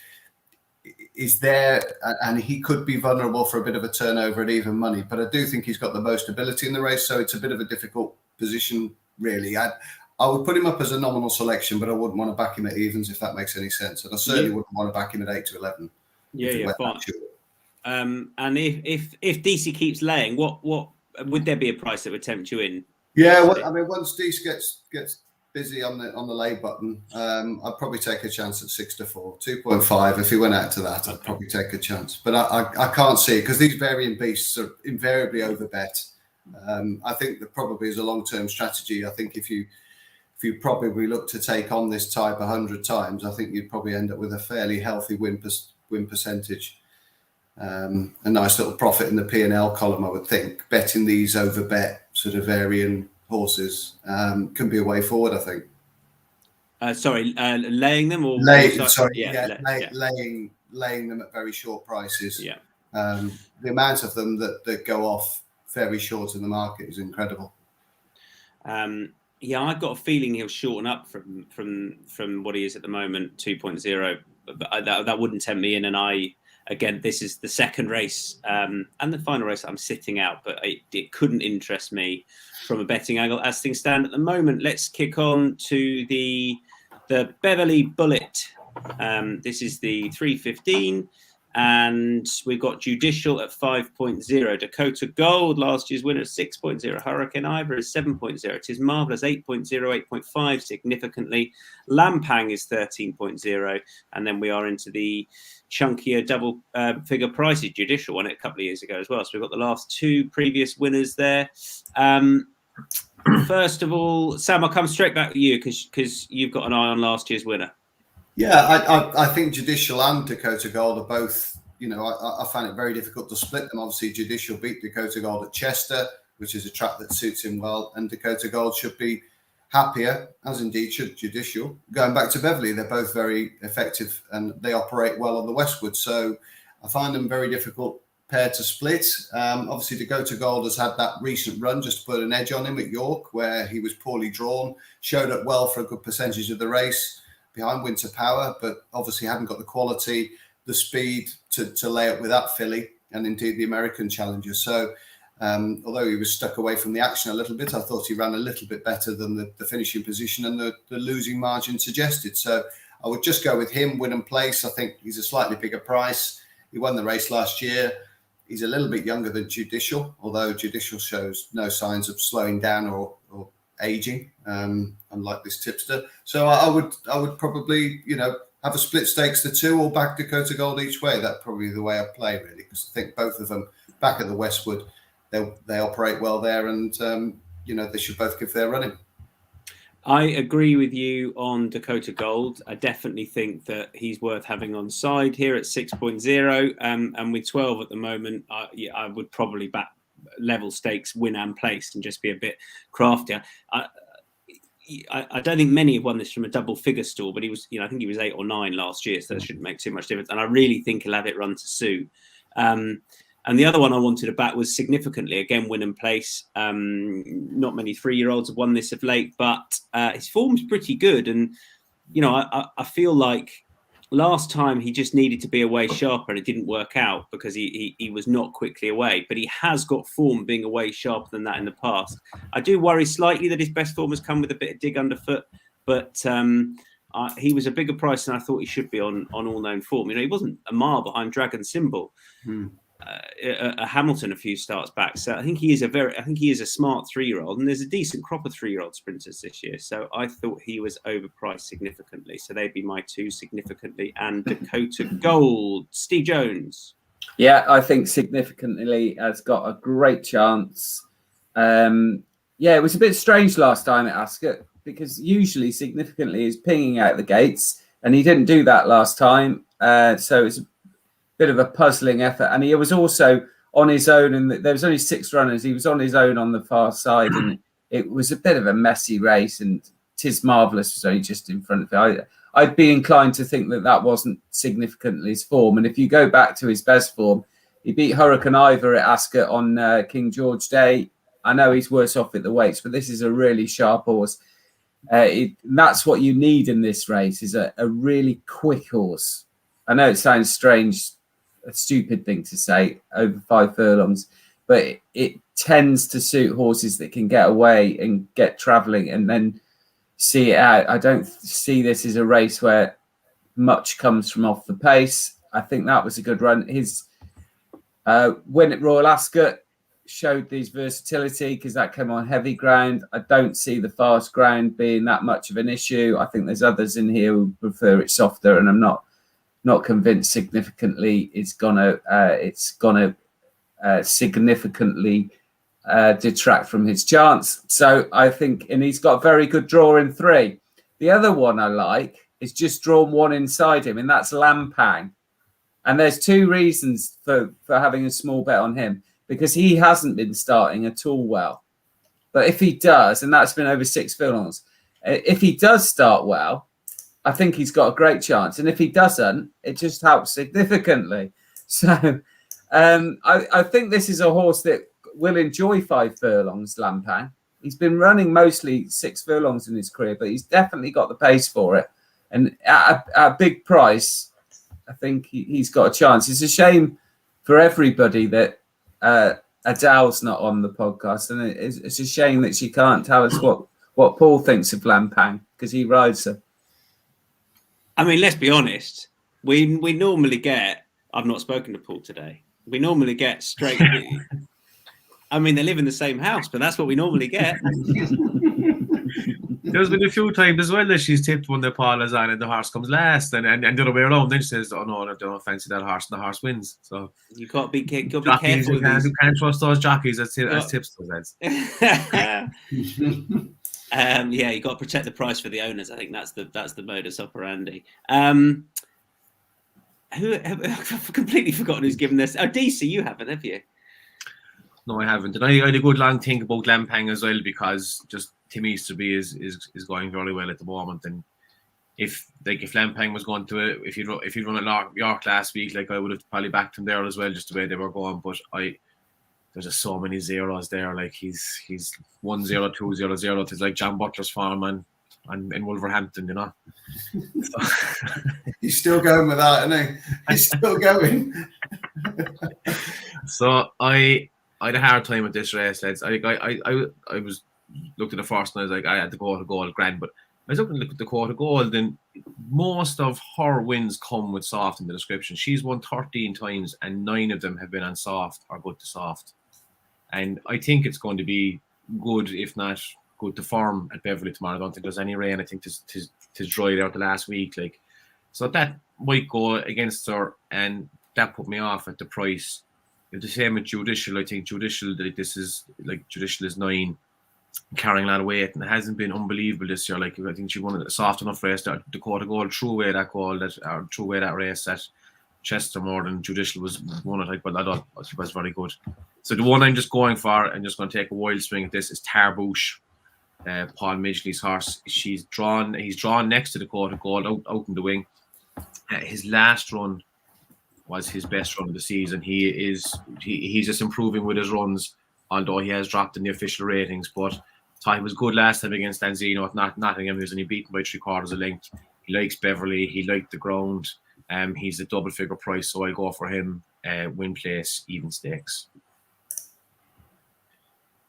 there, and he could be vulnerable for a bit of a turnover at even money. But I do think he's got the most ability in the race, so it's a bit of a difficult position, really. I would put him up as a nominal selection, but I wouldn't want to back him at evens, if that makes any sense. And I certainly wouldn't want to back him at 8 to 11. Yeah, fine. And if Deasy keeps laying, what would there be a price that would tempt you in? Yeah, well, I mean, once Deasy gets busy on the lay button, I'd probably take a chance at 6 to 4, 2.5. If he went out to that, I'd probably take a chance. But I can't see it, because these varying beasts are invariably overbet. I think that probably is a long-term strategy. I think if you probably look to take on this type 100 times, I think you'd probably end up with a fairly healthy win percentage. A nice little profit in the P&L column, I would think. Betting these overbet sort of varying horses can be a way forward, I think. Laying them or laying them at very short prices. Yeah. The amount of them that go off very short in the market is incredible. Yeah, I've got a feeling he'll shorten up from what he is at the moment, 2.0. But that wouldn't tempt me in, and again, this is the second race and the final race I'm sitting out, but it couldn't interest me from a betting angle as things stand at the moment. Let's kick on to the Beverley Bullet. This is the 3:15. And we've got Judicial at 5.0. Dakota Gold, last year's winner, 6.0. Hurricane Ivor is 7.0. It is Marvellous, 8.0, 8.5 significantly. Lampang is 13.0. And then we are into the chunkier double figure prices. Judicial won it a couple of years ago as well. So we've got the last two previous winners there. First of all, Sam, I'll come straight back to you because you've got an eye on last year's winner. Yeah, I think Judicial and Dakota Gold are both, I find it very difficult to split them. Obviously, Judicial beat Dakota Gold at Chester, which is a track that suits him well. And Dakota Gold should be happier, as indeed should Judicial. Going back to Beverley, they're both very effective and they operate well on the Westwood. So I find them very difficult pair to split. Obviously, Dakota Gold has had that recent run just to put an edge on him at York, where he was poorly drawn, showed up well for a good percentage of the race behind Winter Power, but obviously hadn't got the quality, the speed to lay up with that filly and indeed the American challenger. So although he was stuck away from the action a little bit, I thought he ran a little bit better than the finishing position and the losing margin suggested. So I would just go with him, win and place. I think he's a slightly bigger price. He won the race last year. He's a little bit younger than Judicial, although Judicial shows no signs of slowing down or aging, unlike this tipster. So I would probably, have a split stakes the two or back Dakota Gold each way. That's probably the way I play, really, because I think both of them back at the Westwood, they operate well there, and they should both give their running. I agree with you on Dakota Gold. I definitely think that he's worth having on side here at 6.0, and with 12 at the moment, I would probably back level stakes, win and place, and just be a bit craftier. I don't think many have won this from a double figure stall, but he was, I think he was 8 or 9 last year, so that shouldn't make too much difference. And I really think he'll have it run to suit. And the other one I wanted to back was Significantly, again, win and place. Not many 3-year-olds have won this of late, but his form's pretty good. And, I feel like last time he just needed to be away sharper and it didn't work out because he was not quickly away. But he has got form being away sharper than that in the past. I do worry slightly that his best form has come with a bit of dig underfoot, but he was a bigger price than I thought he should be on all known form. He wasn't a mile behind Dragon Symbol. A Hamilton a few starts back, so I think he is a smart 3-year-old, and there's a decent crop of 3-year-old sprinters this year. So I thought he was overpriced significantly. So they'd be my two, Significantly and Dakota Gold. Steve Jones. Yeah, I think Significantly has got a great chance. It was a bit strange last time at Ascot because usually Significantly is pinging out the gates, and he didn't do that last time. So it's bit of a puzzling effort, and he was also on his own, and there was only 6 runners. He was on his own on the far side, and it was a bit of a messy race, and Tis Marvellous was only just in front of it. I'd be inclined to think that wasn't Significantly his form, and if you go back to his best form, he beat Hurricane Ivor at Ascot on King George Day. I know he's worse off at the weights, but this is a really sharp horse. That's what you need in this race, is a really quick horse. I know it sounds strange, a stupid thing to say, over 5 furlongs, but it tends to suit horses that can get away and get travelling and then see it out. I don't see this as a race where much comes from off the pace. I think that was a good run. His win at Royal Ascot showed his versatility because that came on heavy ground. I don't see the fast ground being that much of an issue. I think there's others in here who prefer it softer, and I'm not convinced Significantly it's gonna significantly detract from his chance. So I think, and he's got a very good draw in 3. The other one I like is just drawn 1 inside him, and that's Lampang. And there's 2 reasons for having a small bet on him, because he hasn't been starting at all well. But if he does, and that's been over 6 furlongs, if he does start well, I think he's got a great chance. And if he doesn't, it just helps significantly. So I think this is a horse that will enjoy 5 furlongs, Lampang. He's been running mostly 6 furlongs in his career, but he's definitely got the pace for it. And at a big price, I think he's got a chance. It's a shame for everybody that Adele's not on the podcast, and it's a shame that she can't tell us what Paul thinks of Lampang, because he rides her. I mean, let's be honest. We normally get. I've not spoken to Paul today. We normally get straight. I mean, they live in the same house, but that's what we normally get. There's been a few times as well that she's tipped one that Paul is on and the horse comes last, and the other way around. Then she says, "Oh no, I don't fancy that horse," and the horse wins. So you got to be careful. You can't trust those jockeys as tips those lads. Yeah, you got to protect the price for the owners. I think that's the modus operandi. I've completely forgotten who's given this. Oh, Deasy, you haven't, have you? No, I haven't. And I had a good long think about Lampang as well, because just Tim Easterby is going very well at the moment. And if Lampang was going to if he'd run at York last week, like, I would have probably backed him there as well, just the way they were going. But there's just so many zeros there. Like he's 1-0, 2-0. It's like John Butler's farm and in Wolverhampton, you know. He's still going with that, isn't he? He's still going. So I had a hard time with this race, lads. I was looked at the first and I was like, I had to go to goal grand, but I was looking at the quarter goal, then most of her wins come with soft in the description. She's won 13 times and 9 of them have been on soft or good to soft. And I think it's going to be good, if not good to form at Beverley tomorrow. I don't think there's any rain. I think it's dry there the last week. Like, so that might go against her, and that put me off at the price. It's the same with Judicial. I think Judicial is 9, carrying a lot of weight, and it hasn't been unbelievable this year. Like, I think she won a soft enough race that the quarter goal threw away that race at Chester more than Judicial was won it. But I thought she was very good. So the one I'm just going for, and just going to take a wild swing at this, is Tarboosh, Paul Midgley's horse. He's drawn next to the quarter goal out in the wing. His last run was his best run of the season. He's just improving with his runs, although he has dropped in the official ratings. But thought he was good last time against Danzino at Nottingham. He was only beaten by 3/4 a length. He likes Beverley. He liked the ground. He's a double figure price, so I go for him. Win place, even stakes.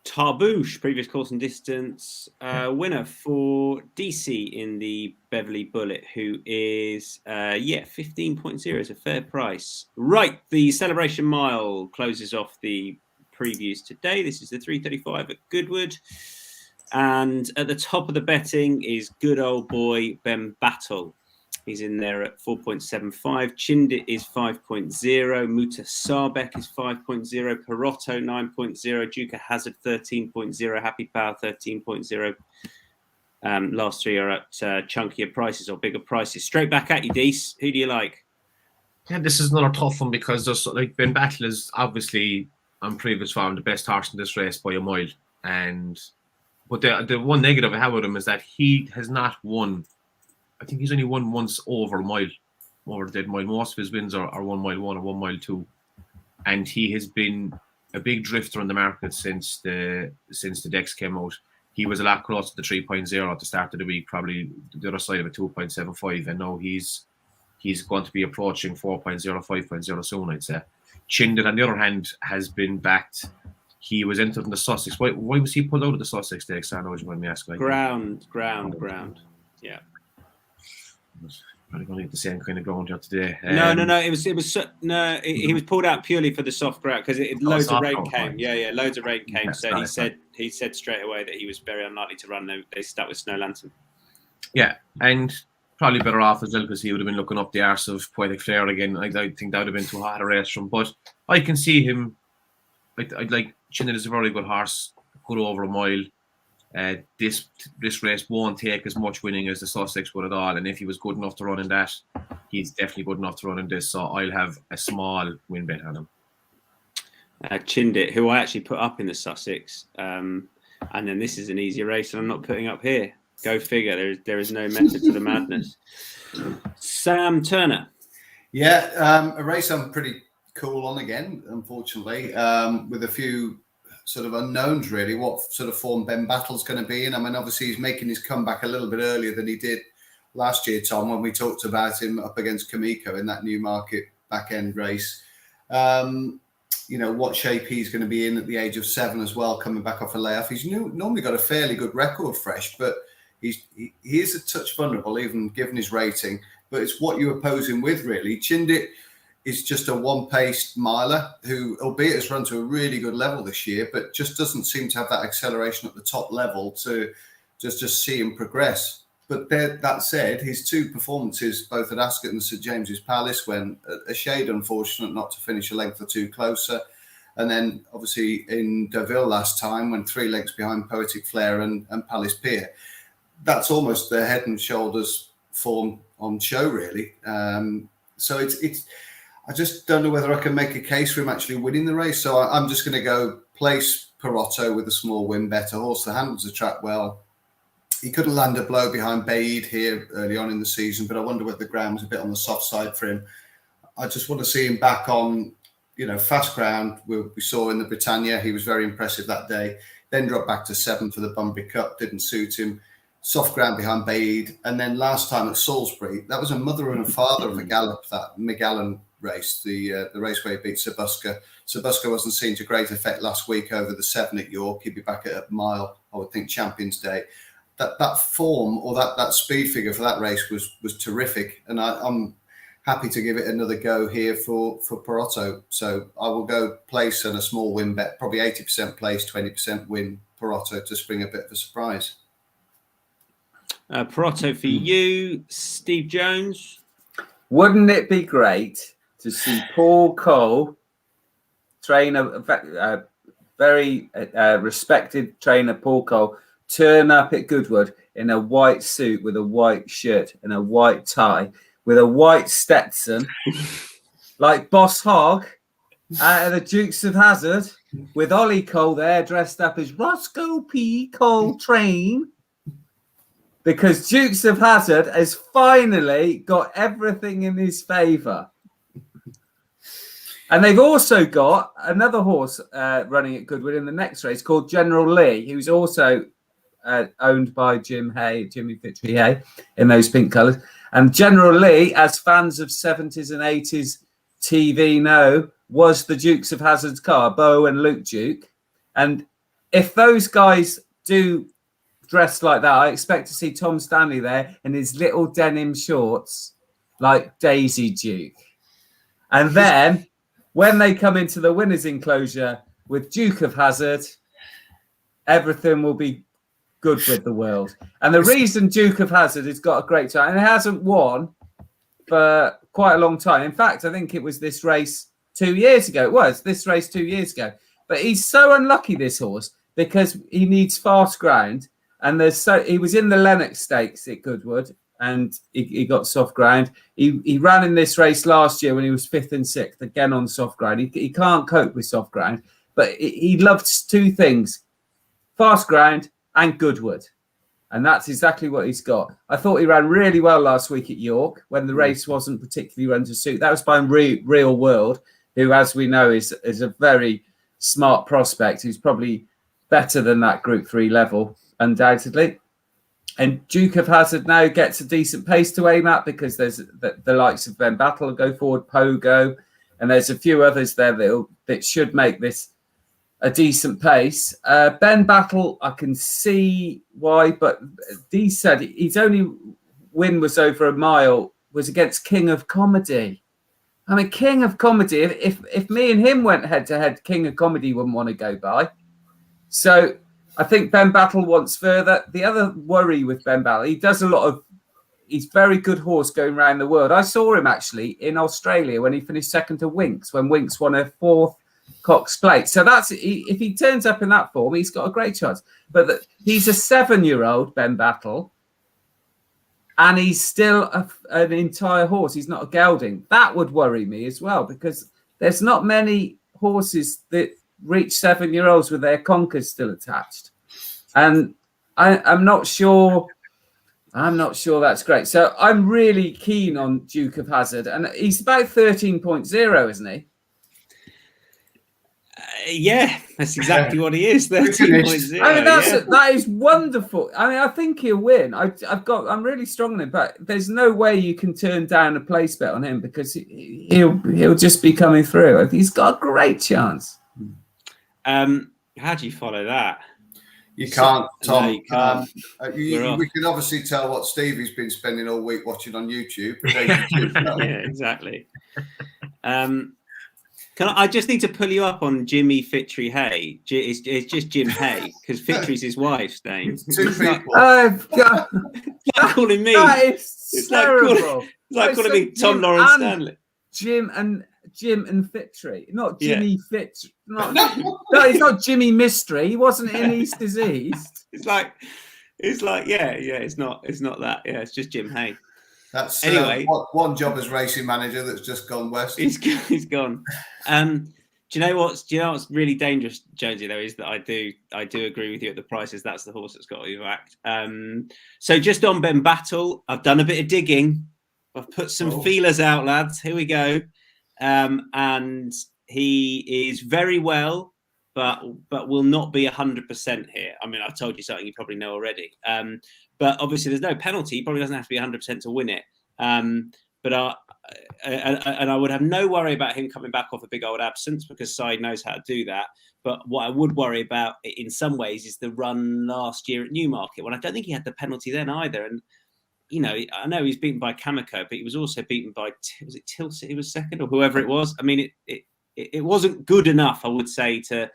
Tarboosh, previous course and distance winner for Deasy in the Beverley Bullet, who is 15.0 is a fair price. Right, the Celebration Mile closes off the previews today. This is the 3:35 at Goodwood, and at the top of the betting is good old boy Ben Battle. He's in there at 4.75. Chindit is 5.0. Muta Sabek is 5.0. Perotto 9.0. Duca Hazard 13.0. Happy Power 13.0. Last 3 are at chunkier prices or bigger prices. Straight back at you, Dees. Who do you like? Yeah, this is another tough one, because there's Ben Battle is obviously on previous form the best horse in this race by a mile. But the one negative I have with him is that he has not won. I think he's only won once over the dead mile. Most of his wins are 1 mile 1 or 1 mile 2, and he has been a big drifter in the market since the decks came out. He was a lot closer to the 3.0 at the start of the week, probably the other side of a 2.75, and now he's going to be approaching 4.0, 5.0 soon, I'd say. Chindit, on the other hand, has been backed. He was entered in the Sussex. Why was he pulled out of the Sussex stakes? I know what you want me to ask. Ground. Yeah. Probably going to get the same kind of ground here today. No. He was pulled out purely for the soft ground because loads of rain came. Right. Yeah, loads of rain came. Yeah, so he said straight away that he was very unlikely to run. They stuck with Snow Lantern. Yeah, and probably better off as well, because he would have been looking up the arse of Poetic Flare again. I think that would have been too hard a race from. But I can see him. I'd like Chindit is a very good horse, good over a mile. This race won't take as much winning as the Sussex would at all, and if he was good enough to run in that, he's definitely good enough to run in this. So I'll have a small win bet on him. Chindit, who I actually put up in the Sussex, and then this is an easier race, and I'm not putting up here. Go figure. There is no method to the madness. Sam Turner. Yeah, a race I'm pretty cool on again, unfortunately, with a few sort of unknowns, really, what sort of form Ben Battle's going to be in. I mean, obviously, he's making his comeback a little bit earlier than he did last year, Tom, when we talked about him up against Kamiko in that Newmarket back end race. What shape he's going to be in at the age of 7 as well, coming back off a layoff. He's normally got a fairly good record fresh, but he is a touch vulnerable, even given his rating. But it's what you oppose him with, really. Chindit is just a one-paced miler who, albeit has run to a really good level this year, but just doesn't seem to have that acceleration at the top level to just see him progress. But that said, his 2 performances, both at Ascot and St James's Palace, went a shade unfortunate not to finish a length or 2 closer. And then, obviously, in Deauville last time, when 3 lengths behind Poetic Flare and Palace Pier. That's almost the head and shoulders form on show, really. So it's. I just don't know whether I can make a case for him actually winning the race. So I'm just going to go place Perotto with a small win bet. A horse that handles the track well. He couldn't land a blow behind Baid here early on in the season, but I wonder whether the ground was a bit on the soft side for him. I just want to see him back on, fast ground. We saw in the Britannia, he was very impressive that day. Then dropped back to 7 for the Bunbury Cup, didn't suit him. Soft ground behind Baid. And then last time at Salisbury, that was a mother and a father of a gallop, that McGallen race, the race where he beat Sabuska. Sabuska wasn't seen to great effect last week over the 7 at York. He'd be back at a mile, I would think, Champions Day. That form or that speed figure for that race was terrific, and I'm happy to give it another go here for Perotto. So I will go place and a small win bet, probably 80% place, 20% win Perotto to spring a bit of a surprise. Perotto for you, Steve Jones. Wouldn't it be great to see Paul Cole, trainer, very respected trainer Paul Cole, turn up at Goodwood in a white suit with a white shirt and a white tie with a white Stetson, like Boss Hogg out of the Dukes of Hazzard, with Ollie Cole there dressed up as Roscoe P. Coltrane, because Dukes of Hazzard has finally got everything in his favour. And they've also got another horse running at Goodwood in the next race called General Lee, who's also owned by Jimmy Fitchery Hay in those pink colours. And General Lee, as fans of 70s and 80s TV know, was the Dukes of Hazzard's car, Beau and Luke Duke. And if those guys do dress like that, I expect to see Tom Stanley there in his little denim shorts like Daisy Duke. And then when they come into the winner's enclosure with Duke of Hazzard, everything will be good with the world. And the reason Duke of Hazzard has got a great time, and it hasn't won for quite a long time. In fact, I think it was this race 2 years ago. It was this race 2 years ago. But he's so unlucky, this horse, because he needs fast ground. And he was in the Lennox Stakes at Goodwood, and he got soft ground. He ran in this race last year when he was 5th and 6th, again on soft ground. He can't cope with soft ground, but he loves 2 things: fast ground and Goodwood. And that's exactly what he's got. I thought he ran really well last week at York when the race wasn't particularly run to suit. That was by Real World, who, as we know, is a very smart prospect who's probably better than that Group 3 level, undoubtedly. And Duke of Hazzard now gets a decent pace to aim at, because there's the likes of Ben Battle go forward, Pogo, and there's a few others there that should make this a decent pace. Ben Battle, I can see why, but Dee said his only win was over a mile, was against King of Comedy. I mean, King of Comedy, if me and him went head to head, King of Comedy wouldn't want to go by. So I think Ben Battle wants further. The other worry with Ben Battle, he's very good horse going around the world. I saw him actually in Australia when he finished 2nd to Winks, when Winks won a 4th Cox Plate. So if he turns up in that form, he's got a great chance. But he's a 7-year-old, Ben Battle, and he's still an entire horse. He's not a gelding. That would worry me as well, because there's not many horses that reach 7-year-olds with their conkers still attached. And I'm not sure that's great. So I'm really keen on Duke of Hazzard. And he's about 13.0, isn't he? Yeah, that's exactly what he is. 13.0. I mean, that is wonderful. I mean, I think he'll win. I'm really strong on him, but there's no way you can turn down a place bet on him because he'll just be coming through. He's got a great chance. How do you follow that? You can't, Tom. No, you can't. We can obviously tell what Stevie's been spending all week watching on YouTube. Yeah, exactly. I just need to pull you up on Jimmy Fitry Hay. It's just Jim Hay because Fitry's his wife's name. Two people. Oh God! It's like calling me. That is It's terrible. It's like calling me Tom Lawrence Stanley. Jim and Fitry, not Jimmy Fitry. No, he's not Jimmy Mystery. He wasn't in East is East. It's like, it's not that. Yeah, it's just Jim Hay. That's anyway. One job as racing manager that's just gone west. He's gone. Do you know what's really dangerous, Jonesy? Though, is that I do agree with you at the prices. That's the horse that's got to be backed. So just on Ben Battle, I've done a bit of digging. I've put some feelers out, lads. Here we go. And he is very well, but will not be 100% here. I mean, I've told you something you probably know already. But obviously, there's no penalty. He probably doesn't have to be 100% to win it. But I would have no worry about him coming back off a big old absence because Side knows how to do that. But what I would worry about in some ways is the run last year at Newmarket when I don't think he had the penalty then either. And you know, I know he's beaten by Kamiko, but he was also beaten by was it Tilsit? He was second or whoever it was. I mean, it wasn't good enough, I would say, to,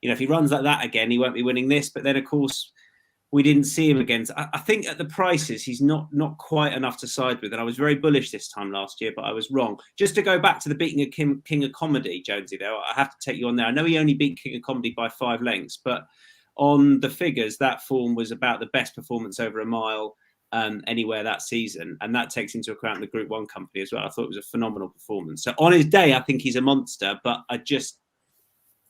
you know, if he runs like that again, he won't be winning this. But then, of course, we didn't see him again. I think at the prices, he's not quite enough to side with. And I was very bullish this time last year, but I was wrong. Just to go back to the beating of King of Comedy, Jonesy, though, I have to take you on there. I know he only beat King of Comedy by 5 lengths, but on the figures, that form was about the best performance over a mile anywhere that season. And that takes into account the Group 1 company as well. I thought it was a phenomenal performance. So on his day, I think he's a monster, but I'm just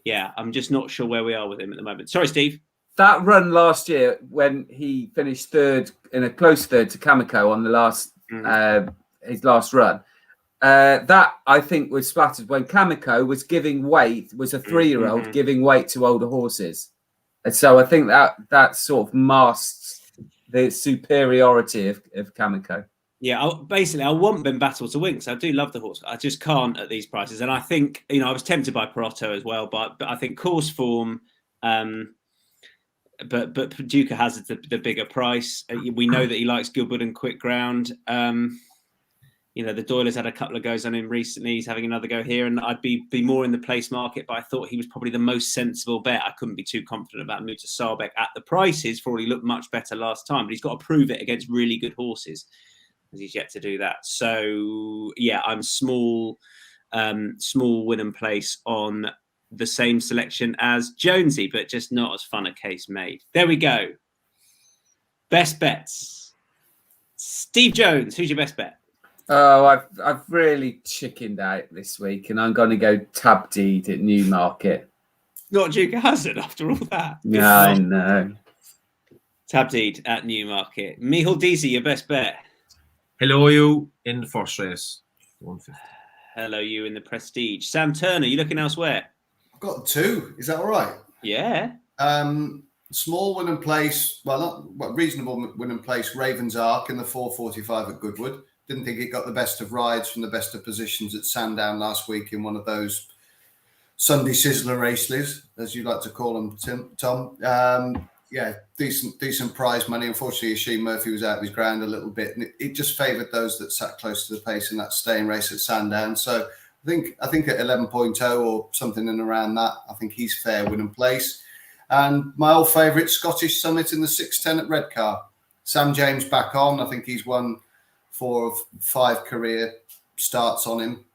not sure where we are with him at the moment. Sorry, Steve. That run last year when he finished third in a close third to Kamiko on the last his last run, that I think was splattered when Kamiko was giving weight, was a 3-year-old giving weight to older horses, and so I think that sort of masks the superiority of Kamiko. Yeah, I want Ben Battle to win because I do love the horse. I just can't at these prices, and I think, you know, I was tempted by Perotto as well, but I think course form. But Paducah has the bigger price. We know that he likes Goodwood and quick ground. You know, the Doylers had a couple of goes on him recently. He's having another go here, and I'd be more in the place market. But I thought he was probably the most sensible bet. I couldn't be too confident about Mutasabek at the prices. For all he looked much better last time, but he's got to prove it against really good horses, as he's yet to do that. So yeah, I'm small win and place on the same selection as Jonesy, but just not as fun a case made. There we go. Best bets. Steve Jones, who's your best bet? Oh, I've really chickened out this week, and I'm going to go Tabdeed at Newmarket. Not Duke Hazard after all that. No, I know. Tabdeed at Newmarket. Micheál Deasy, your best bet. Hello, you in the first race. 150. Hello, you in the Prestige. Sam Turner, you looking elsewhere? I've got 2. Is that all right? Yeah. Small win and place. Reasonable win and place. Ravens Ark in the 4:45 at Goodwood. Didn't think it got the best of rides from the best of positions at Sandown last week in one of those Sunday sizzler races, as you like to call them, Tom. Yeah, decent prize money. Unfortunately, Sheen Murphy was out of his ground a little bit, and it just favoured those that sat close to the pace in that staying race at Sandown. So I think at 11.0 or something in around that, I think he's fair win and place. And my old favourite, Scottish Summit in the 6:10 at Redcar. Sam James back on. I think he's won 4 of 5 career starts on him,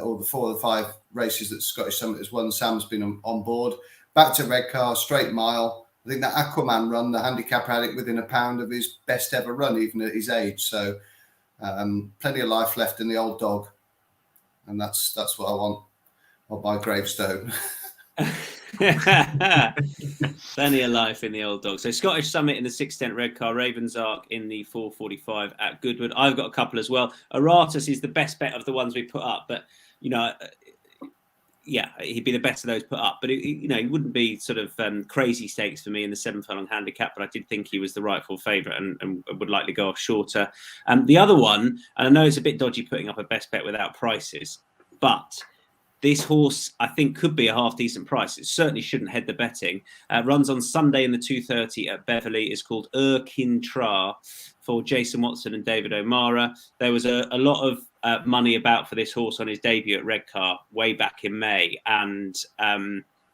or the 4 of the 5 races that Scottish Summit has won. Sam's been on board. Back to Redcar, straight mile. I think that Aquaman run, the handicap had it within a pound of his best ever run, even at his age. So plenty of life left in the old dog. And that's what I want on my gravestone. Plenty of life in the old dog. So Scottish Summit in the 6:10 Redcar, Ravens Ark in the 4:45 at Goodwood. I've got a couple as well. Aratus is the best bet of the ones we put up, but you know, yeah, he'd be the best of those put up. But you know, he wouldn't be sort of crazy stakes for me in the 7 furlong handicap. But I did think he was the rightful favourite and would likely go off shorter. The other one, and I know it's a bit dodgy putting up a best bet without prices, but this horse, I think, could be a half decent price. It certainly shouldn't head the betting. Runs on Sunday in the 2:30 at Beverley. Is called Kintra for Jason Watson and David O'Mara. There was a lot of money about for this horse on his debut at Redcar way back in May, and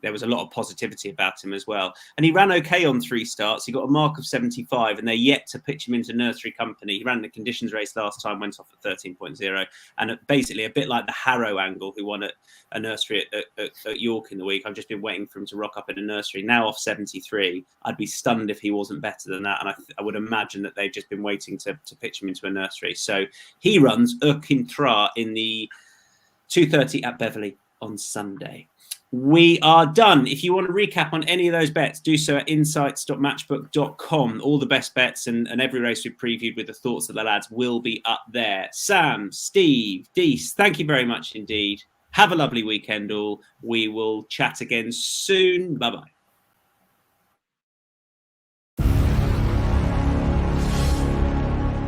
there was a lot of positivity about him as well. And he ran okay on 3 starts. He got a mark of 75, and they're yet to pitch him into nursery company. He ran the conditions race last time, went off at 13.0, and basically a bit like the Harrow Angle, who won at a nursery at York in the week. I've just been waiting for him to rock up in a nursery. Now off 73. I'd be stunned if he wasn't better than that, and I would imagine that they've just been waiting to pitch him into a nursery. So he runs Kintra in the 2:30 at Beverley on Sunday. We are done. If you want to recap on any of those bets, do so at insights.matchbook.com. All the best bets and every race we've previewed with the thoughts of the lads will be up there. Sam, Steve, Dease, thank you very much indeed. Have a lovely weekend all. We will chat again soon. Bye-bye.